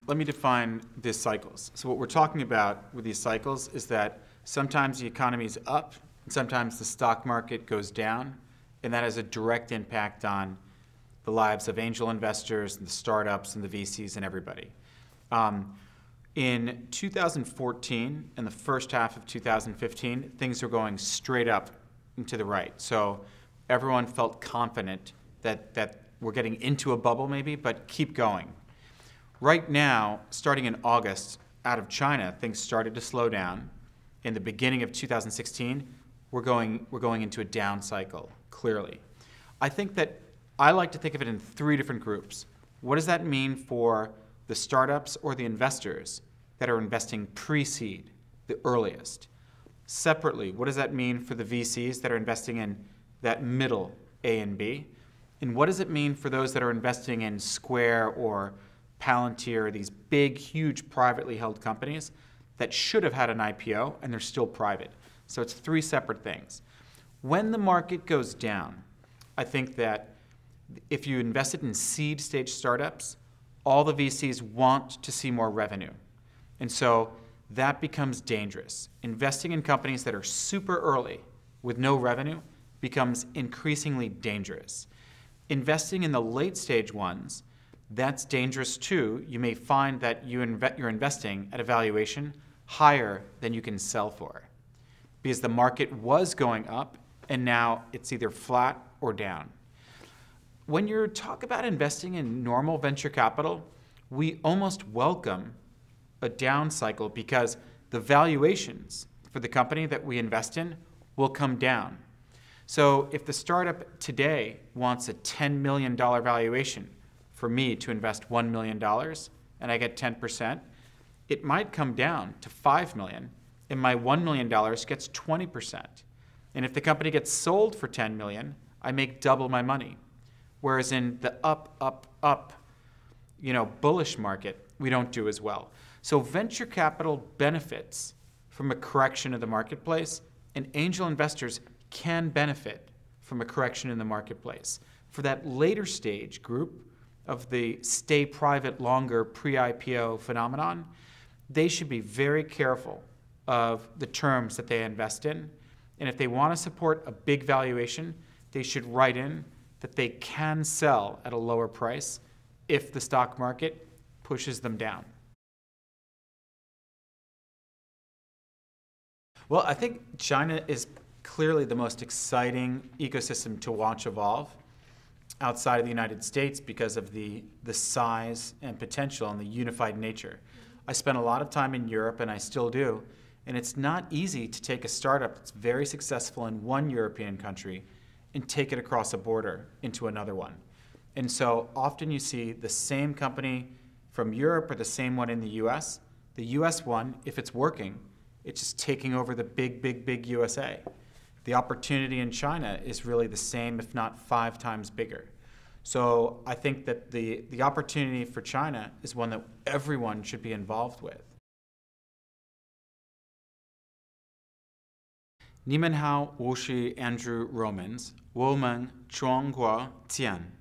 Let me define these cycles. So what we're talking about with these cycles is that sometimes the economy is up, and sometimes the stock market goes down, and that has a direct impact on the lives of angel investors and the startups and the VCs and everybody. In 2014 and the first half of 2015, things were going straight up and to the right. So everyone felt confident that we're getting into a bubble maybe, but keep going. Right now, starting in August, out of China, things started to slow down. In the beginning of 2016, we're going into a down cycle, clearly. I think that I like to think of it in three different groups. What does that mean for the startups or the investors that are investing pre-seed, the earliest? Separately, what does that mean for the VCs that are investing in that middle A and B? And what does it mean for those that are investing in Square or Palantir, these big, huge privately held companies that should have had an IPO and they're still private? So it's three separate things. When the market goes down, I think that if you invested in seed stage startups, all the VCs want to see more revenue. And so that becomes dangerous. Investing in companies that are super early with no revenue becomes increasingly dangerous. Investing in the late stage ones, that's dangerous too. You may find that you're investing at a valuation higher than you can sell for because the market was going up and now it's either flat or down. When you talk about investing in normal venture capital, we almost welcome a down cycle because the valuations for the company that we invest in will come down. So if the startup today wants a $10 million valuation for me to invest $1 million and I get 10%, it might come down to $5 million and my $1 million gets 20%. And if the company gets sold for $10 million, I make double my money. Whereas in the up, bullish market, we don't do as well. So venture capital benefits from a correction of the marketplace, and angel investors can benefit from a correction in the marketplace. For that later stage group of the stay private longer pre-IPO phenomenon, they should be very careful of the terms that they invest in. And if they want to support a big valuation, they should write in that they can sell at a lower price if the stock market pushes them down. Well, I think China is clearly the most exciting ecosystem to watch evolve outside of the United States because of the size and potential and the unified nature. I spent a lot of time in Europe, and I still do, and it's not easy to take a startup that's very successful in one European country and take it across a border into another one. And so often you see the same company from Europe or the same one in the US. The US one, if it's working, it's just taking over the big USA. The opportunity in China is really the same, if not 5 times bigger. So I think that the opportunity for China is one that everyone should be involved with. 你们好，我是 Andrew Romans，我们中国见。